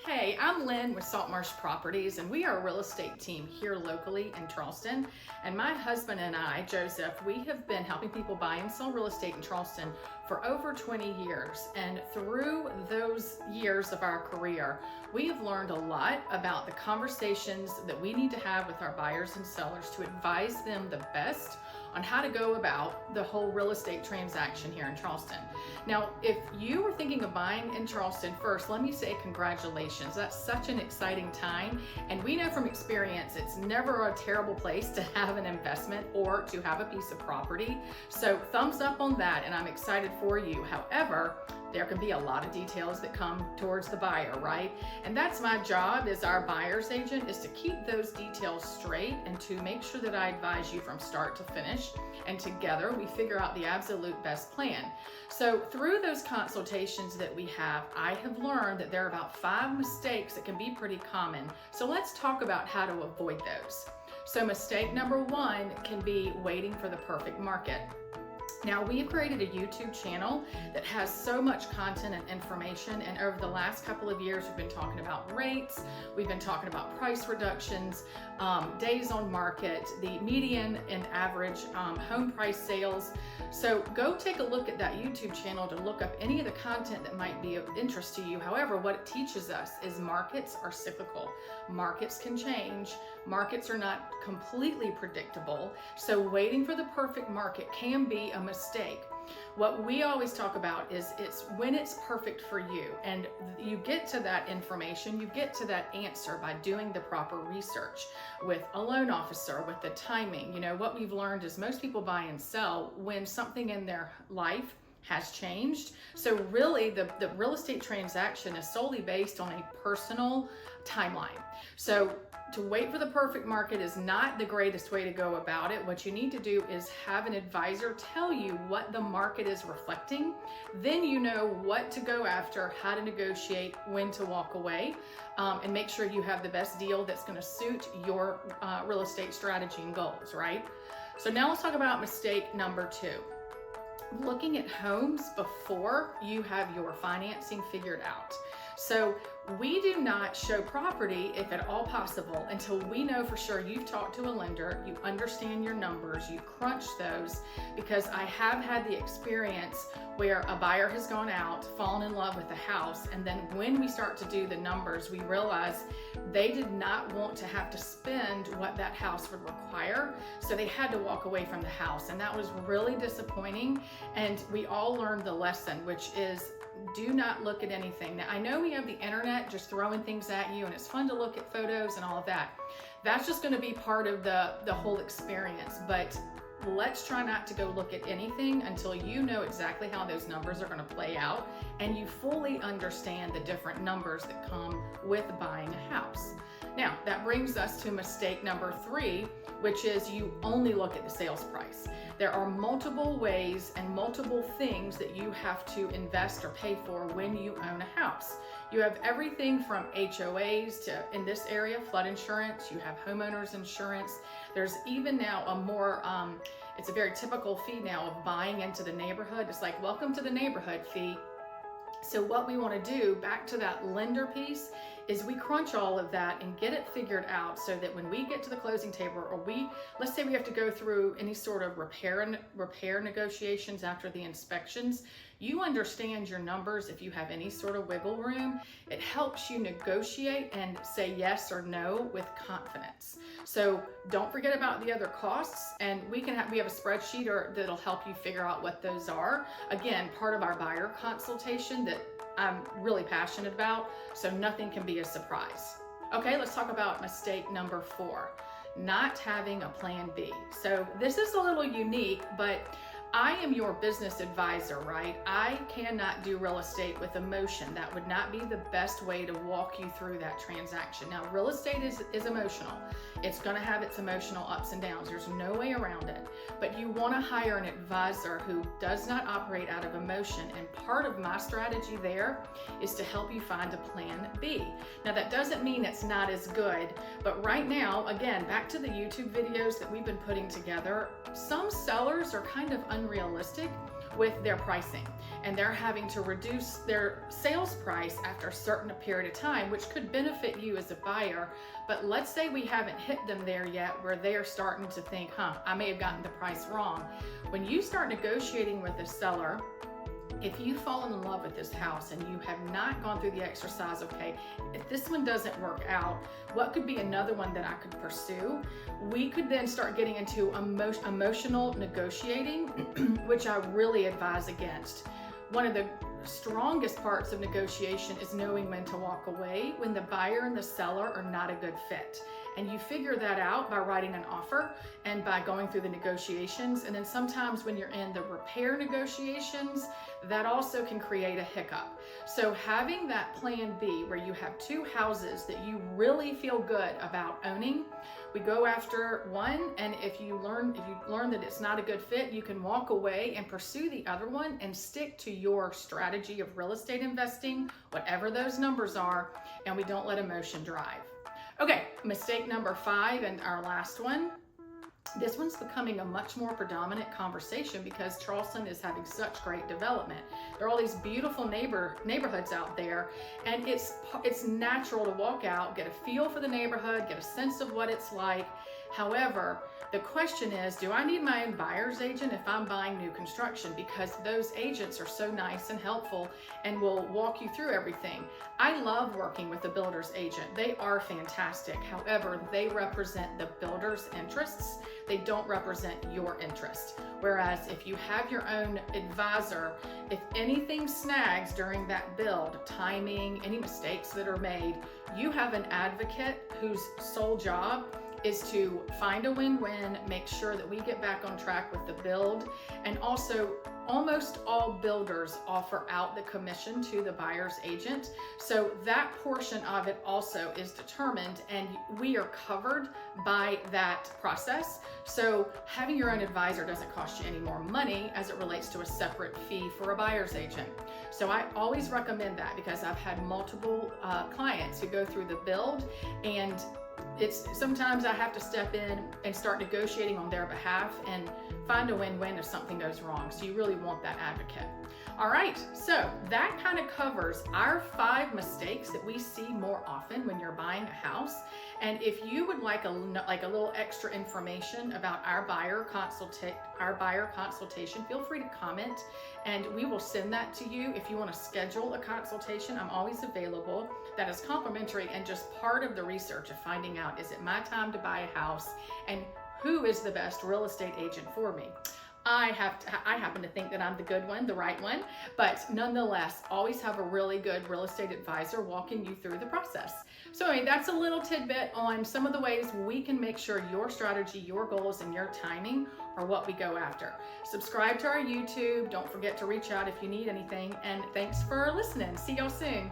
Hey, I'm Lynn with Salt Marsh Properties, and we are a real estate team here locally in Charleston. And my husband and I, Joseph, we have been helping people buy and sell real estate in Charleston for over 20 years. And through those years of our career, we have learned a lot about the conversations that we need to have with our buyers and sellers to advise them the best on how to go about the whole real estate transaction here in Charleston. Now, if you were thinking of buying in Charleston, first, let me say congratulations. That's such an exciting time. And we know from experience, it's never a terrible place to have an investment or to have a piece of property. So thumbs up on that, and I'm excited for you. However, there can be a lot of details that come towards the buyer, right? And that's my job as our buyer's agent, is to keep those details straight and to make sure that I advise you from start to finish. And together we figure out the absolute best plan. So through those consultations that we have, I have learned that there are about 5 mistakes that can be pretty common. So let's talk about how to avoid those. So mistake number 1 can be waiting for the perfect market. Now, we have created a YouTube channel that has so much content and information, and over the last couple of years, we've been talking about rates, we've been talking about price reductions, days on market, the median and average home price sales. So go take a look at that YouTube channel to look up any of the content that might be of interest to you. However, what it teaches us is markets are cyclical. Markets can change. Markets are not completely predictable. So waiting for the perfect market can be a mistake. What we always talk about is it's when it's perfect for you, and you get to that information, you get to that answer by doing the proper research with a loan officer, with the timing. You know, what we've learned is most people buy and sell when something in their life has changed. So really the real estate transaction is solely based on a personal timeline. So to wait for the perfect market is not the greatest way to go about it. What you need to do is have an advisor tell you what the market is reflecting. Then you know what to go after, how to negotiate, when to walk away, and make sure you have the best deal that's going to suit your real estate strategy and goals, right? So now let's talk about mistake number 2. Looking at homes before you have your financing figured out. So we do not show property, if at all possible, until we know for sure you've talked to a lender, you understand your numbers, you crunch those, because I have had the experience where a buyer has gone out, fallen in love with the house, and then when we start to do the numbers, we realize they did not want to have to spend what that house would require, so they had to walk away from the house, and that was really disappointing. And we all learned the lesson, which is do not look at anything. Now, I know we have the internet just throwing things at you, and it's fun to look at photos and all of that. That's just going to be part of the whole experience, but let's try not to go look at anything until you know exactly how those numbers are going to play out and you fully understand the different numbers that come with buying a house. Now, that brings us to mistake number 3, which is you only look at the sales price. There are multiple ways and multiple things that you have to invest or pay for when you own a house. You have everything from HOAs to, in this area, flood insurance. You have homeowners insurance. There's even now a more, it's a very typical fee now of buying into the neighborhood. It's like, welcome to the neighborhood fee. So what we want to do, back to that lender piece, is we crunch all of that and get it figured out so that when we get to the closing table, or let's say we have to go through any sort of repair negotiations after the inspections, you understand your numbers. If you have any sort of wiggle room, it helps you negotiate and say yes or no with confidence. So don't forget about the other costs, and we have a spreadsheet that'll help you figure out what those are. Again, part of our buyer consultation that I'm really passionate about, so nothing can be a surprise. Okay, let's talk about mistake number 4, not having a plan B. So this is a little unique, but I am your business advisor, right? I cannot do real estate with emotion. That would not be the best way to walk you through that transaction. Now, real estate is emotional. It's going to have its emotional ups and downs. There's no way around it. But you want to hire an advisor who does not operate out of emotion. And part of my strategy there is to help you find a plan B. Now, that doesn't mean it's not as good, but right now, again, back to the YouTube videos that we've been putting together, some sellers are kind of unrealistic with their pricing, and they're having to reduce their sales price after a certain period of time, which could benefit you as a buyer. But let's say we haven't hit them there yet where they are starting to think, I may have gotten the price wrong. When you start negotiating with a seller, if you fall in love with this house and you have not gone through the exercise, okay, if this one doesn't work out, what could be another one that I could pursue? We could then start getting into emotional negotiating, which I really advise against. One of the strongest parts of negotiation is knowing when to walk away when the buyer and the seller are not a good fit. And you figure that out by writing an offer and by going through the negotiations. And then sometimes when you're in the repair negotiations, that also can create a hiccup. So having that plan B where you have two houses that you really feel good about owning, we go after one, and if you learn that it's not a good fit, you can walk away and pursue the other one and stick to your strategy of real estate investing, whatever those numbers are, and we don't let emotion drive. Okay, mistake number 5 and our last one. This one's becoming a much more predominant conversation because Charleston is having such great development. There are all these beautiful neighborhoods out there, and it's natural to walk out, get a feel for the neighborhood, get a sense of what it's like. However, the question is, do I need my own buyer's agent if I'm buying new construction? Because those agents are so nice and helpful and will walk you through everything. I love working with the builder's agent. They are fantastic. However, they represent the builder's interests. They don't represent your interest. Whereas if you have your own advisor, if anything snags during that build, timing, any mistakes that are made, you have an advocate whose sole job is to find a win-win, make sure that we get back on track with the build. And also, almost all builders offer out the commission to the buyer's agent. So that portion of it also is determined, and we are covered by that process. So having your own advisor doesn't cost you any more money as it relates to a separate fee for a buyer's agent. So I always recommend that because I've had multiple clients who go through the build, and sometimes I have to step in and start negotiating on their behalf and find a win-win if something goes wrong. So you really want that advocate. All right, so that kind of covers our 5 mistakes that we see more often when you're buying a house. And if you would like a little extra information about our buyer consultation, feel free to comment and we will send that to you. If you want to schedule a consultation, I'm always available. That is complimentary and just part of the research of finding out, is it my time to buy a house and who is the best real estate agent for me? I happen to think that I'm the good one, the right one, but nonetheless, always have a really good real estate advisor walking you through the process. So anyway, that's a little tidbit on some of the ways we can make sure your strategy, your goals, and your timing are what we go after. Subscribe to our YouTube. Don't forget to reach out if you need anything, and thanks for listening. See y'all soon.